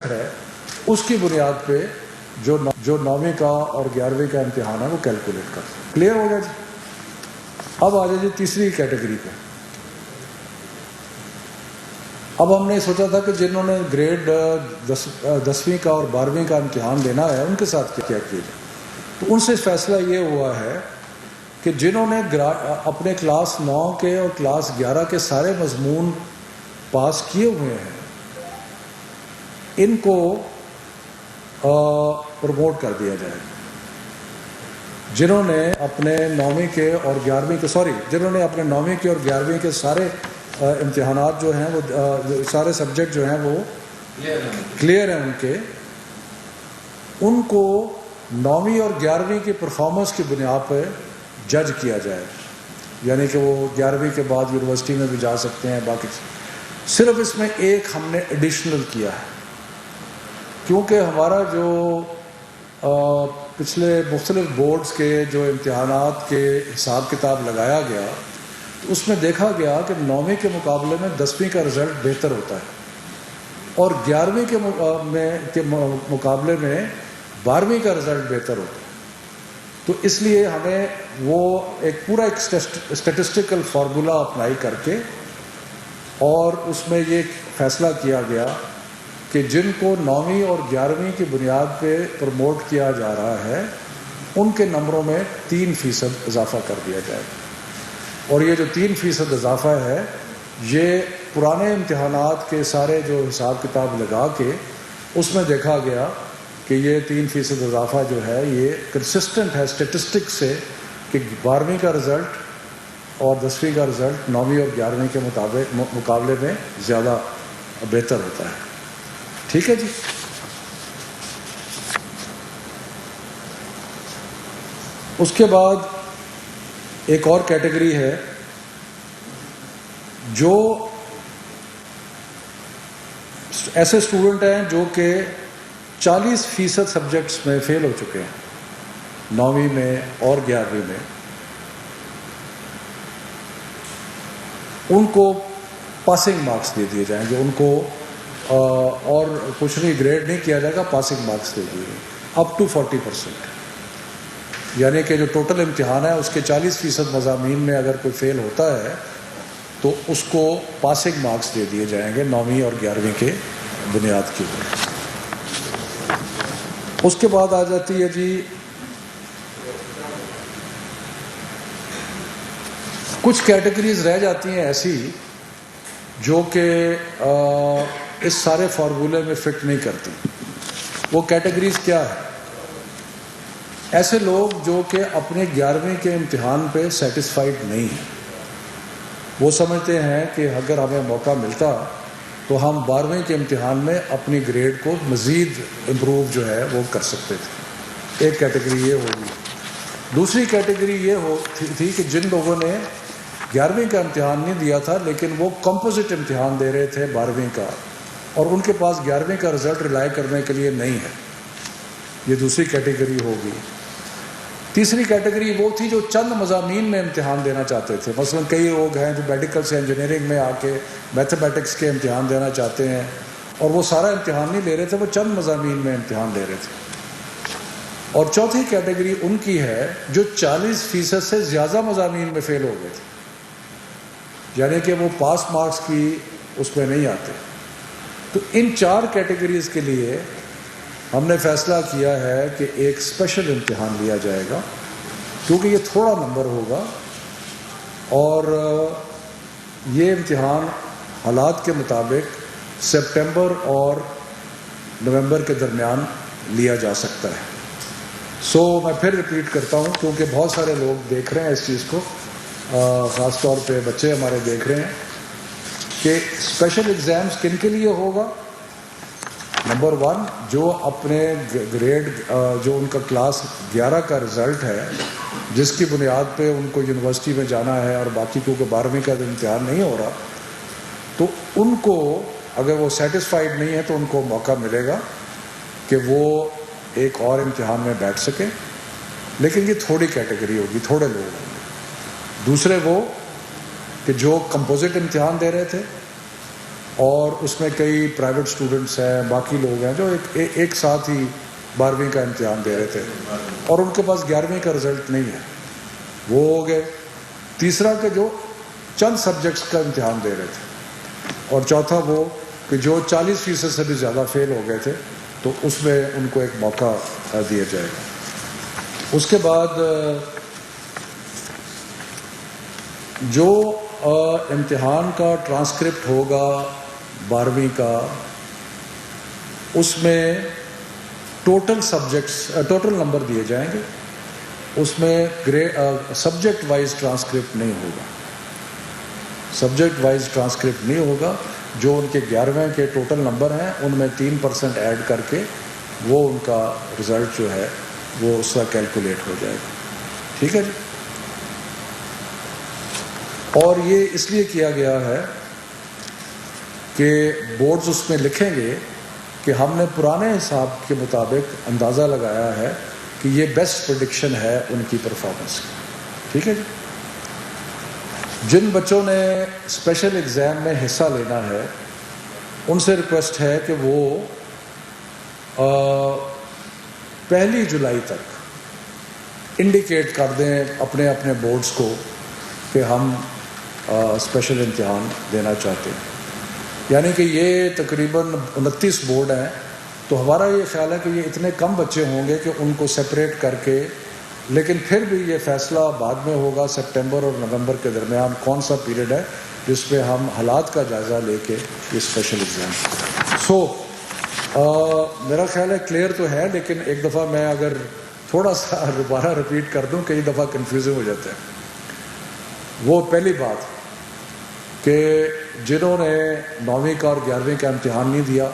ہے اس کی بنیاد پہ جو 9ویں کا اور 11ویں کا امتحان ہے وہ کیلکولیٹ کر سکتے. کلیئر ہو گیا جی. اب آ جائے جی تیسری کیٹیگری پہ. اب ہم نے سوچا تھا کہ جنہوں نے گریڈ 10ویں کا اور 12ویں کا امتحان دینا ہے ان کے ساتھ کیا کیا جائے. تو ان سے فیصلہ یہ ہوا ہے کہ جنہوں نے اپنے کلاس 9 کے اور کلاس 11 کے سارے مضمون پاس کیے ہوئے ہیں ان کو پروموٹ کر دیا جائے. جنہوں نے اپنے 9ویں کے اور 11ویں کے جنہوں نے اپنے 9ویں کے اور 11ویں کے سارے امتحانات جو ہیں وہ سارے سبجیکٹ جو ہیں وہ کلیئر ہیں ان کو 9ویں اور 11ویں کی پرفارمنس کی بنیاد پہ جج کیا جائے. یعنی کہ وہ 11ویں کے بعد یونیورسٹی میں بھی جا سکتے ہیں. باقی صرف اس میں ایک ہم نے ایڈیشنل کیا ہے کیونکہ ہمارا جو پچھلے مختلف بورڈز کے جو امتحانات کے حساب کتاب لگایا گیا تو اس میں دیکھا گیا کہ 9ویں کے مقابلے میں 10ویں کا رزلٹ بہتر ہوتا ہے اور 11ویں کے مقابلے میں 12ویں کا رزلٹ بہتر ہوتا ہے. تو اس لیے ہمیں وہ ایک پورا اسٹیٹسٹیکل فارمولا اپلائی کر کے اور اس میں یہ فیصلہ کیا گیا کہ جن کو 9ویں اور 11ویں کی بنیاد پہ پروموٹ کیا جا رہا ہے ان کے نمبروں میں 3% اضافہ کر دیا جائے. اور یہ جو 3% اضافہ ہے یہ پرانے امتحانات کے سارے جو حساب کتاب لگا کے اس میں دیکھا گیا کہ یہ 3% اضافہ جو ہے یہ کنسسٹنٹ ہے اسٹیٹسٹک سے کہ 12ویں کا رزلٹ اور 10ویں کا رزلٹ 9ویں اور 11ویں کے مقابلے میں زیادہ بہتر ہوتا ہے. ٹھیک ہے جی. اس کے بعد ایک اور کیٹیگری ہے جو ایسے اسٹوڈنٹ ہیں جو کہ 40% سبجیکٹس میں فیل ہو چکے ہیں 9ویں میں اور 11ویں میں. ان کو پاسنگ مارکس دے دیے جائیں گے. ان کو اور کچھ نہیں گریڈ نہیں کیا جائے گا, پاسنگ مارکس دے دیے اپ ٹو 40%. یعنی کہ جو ٹوٹل امتحان ہے اس کے 40% مضامین میں اگر کوئی فیل ہوتا ہے تو اس کو پاسنگ مارکس دے دیے جائیں گے 9ویں اور 11ویں کے بنیاد کے اوپر. اس کے بعد آ جاتی ہے جی کچھ کیٹیگریز رہ جاتی ہیں ایسی جو کہ اس سارے فارمولے میں فٹ نہیں کرتی. وہ کیٹیگریز کیا ہے؟ ایسے لوگ جو کہ اپنے 11ویں کے امتحان پہ سیٹسفائیڈ نہیں ہیں. وہ سمجھتے ہیں کہ اگر ہمیں موقع ملتا تو ہم 12ویں کے امتحان میں اپنی گریڈ کو مزید امپروو جو ہے وہ کر سکتے تھے. ایک کیٹیگری یہ ہوگی. دوسری کیٹیگری یہ تھی کہ جن لوگوں نے 11ویں کا امتحان نہیں دیا تھا لیکن وہ کمپوزٹ امتحان دے رہے تھے 12ویں کا اور ان کے پاس 11ویں کا رزلٹ ریلائی کرنے کے لیے نہیں ہے. یہ دوسری کیٹیگری ہوگی. تیسری کیٹیگری وہ تھی جو چند مضامین میں امتحان دینا چاہتے تھے. مثلا کئی لوگ ہیں جو میڈیکل سے انجینئرنگ میں آ کے میتھمیٹکس کے امتحان دینا چاہتے ہیں اور وہ سارا امتحان نہیں لے رہے تھے, وہ چند مضامین میں امتحان لے رہے تھے. اور چوتھی کیٹیگری ان کی ہے جو 40% سے زیادہ مضامین میں فیل ہو گئے تھے. یعنی کہ وہ پاس مارکس کی اس میں نہیں آتے. تو ان 4 کیٹیگریز کے لیے ہم نے فیصلہ کیا ہے کہ ایک اسپیشل امتحان لیا جائے گا کیونکہ یہ تھوڑا نمبر ہوگا اور یہ امتحان حالات کے مطابق سپٹمبر اور نومبر کے درمیان لیا جا سکتا ہے. میں پھر ریپیٹ کرتا ہوں کیونکہ بہت سارے لوگ دیکھ رہے ہیں اس چیز کو, خاص طور پہ بچے ہمارے دیکھ رہے ہیں کہ اسپیشل ایگزامز کن کے لیے ہوگا. نمبر 1 جو اپنے گریڈ جو ان کا کلاس 11 کا رزلٹ ہے جس کی بنیاد پہ ان کو یونیورسٹی میں جانا ہے اور باقی کیونکہ 12ویں کا امتحان نہیں ہو رہا تو ان کو اگر وہ سیٹسفائیڈ نہیں ہے تو ان کو موقع ملے گا کہ وہ ایک اور امتحان میں بیٹھ سکیں. لیکن یہ تھوڑی کیٹیگری ہوگی, تھوڑے لوگ ہوں گے. دوسرے وہ کہ جو کمپوزٹ امتحان دے رہے تھے اور اس میں کئی پرائیویٹ اسٹوڈنٹس ہیں، باقی لوگ ہیں جو ایک ساتھ ہی 12ویں کا امتحان دے رہے تھے اور ان کے پاس 11ویں کا رزلٹ نہیں ہے، وہ ہو گئے۔ تیسرا کہ جو چند سبجیکٹس کا امتحان دے رہے تھے، اور چوتھا وہ کہ جو 40% سے بھی زیادہ فیل ہو گئے تھے، تو اس میں ان کو ایک موقع دیا جائے گا۔ اس کے بعد جو امتحان کا ٹرانسکرپٹ ہوگا 12ویں کا، اس میں ٹوٹل نمبر دیے جائیں گے، اس میں سبجیکٹ وائز ٹرانسکرپٹ نہیں ہوگا، سبجیکٹ وائز ٹرانسکرپٹ نہیں ہوگا۔ جو ان کے 11ویں کے ٹوٹل نمبر ہیں ان میں 3% ایڈ کر کے وہ ان کا رزلٹ جو ہے وہ اس کا کیلکولیٹ ہو جائے گا، ٹھیک ہے جی۔ اور یہ اس لیے کیا گیا ہے کہ بورڈز اس میں لکھیں گے کہ ہم نے پرانے حساب کے مطابق اندازہ لگایا ہے کہ یہ بیسٹ پریڈکشن ہے ان کی پرفارمنس کی، ٹھیک ہے جی۔ جن بچوں نے اسپیشل ایگزام میں حصہ لینا ہے ان سے ریکویسٹ ہے کہ وہ 1 جولائی تک انڈیکیٹ کر دیں اپنے اپنے بورڈز کو کہ ہم اسپیشل امتحان دینا چاہتے ہیں۔ یعنی کہ یہ تقریباً 29 بورڈ ہیں، تو ہمارا یہ خیال ہے کہ یہ اتنے کم بچے ہوں گے کہ ان کو سپریٹ کر کے، لیکن پھر بھی یہ فیصلہ بعد میں ہوگا سپٹمبر اور نومبر کے درمیان کون سا پیریڈ ہے جس پہ ہم حالات کا جائزہ لے کے یہ اسپیشل ایگزام۔ میرا خیال ہے کلیئر تو ہے، لیکن ایک دفعہ میں اگر تھوڑا سا دوبارہ رپیٹ کر دوں، کئی دفعہ کنفیوژن ہو جاتا ہے۔ وہ پہلی بات کہ جنہوں نے 9ویں کا اور 11ویں کا امتحان نہیں دیا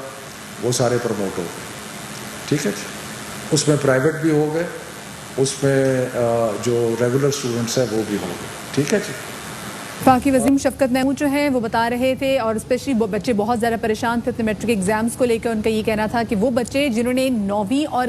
وہ سارے پروموٹ ہو گئے، ٹھیک ہے جی۔ اس میں پرائیویٹ بھی ہو گئے، اس میں جو ریگولر اسٹوڈنٹس ہیں وہ بھی ہو گئے، ٹھیک ہے جی۔ وفاقی وزیر شفقت محمود جو ہیں وہ بتا رہے تھے، اور اسپیشلی بچے بہت زیادہ پریشان تھے اپنے میٹرک ایگزامز کو لے کر۔ ان کا یہ کہنا تھا کہ وہ بچے جنہوں نے 9ویں اور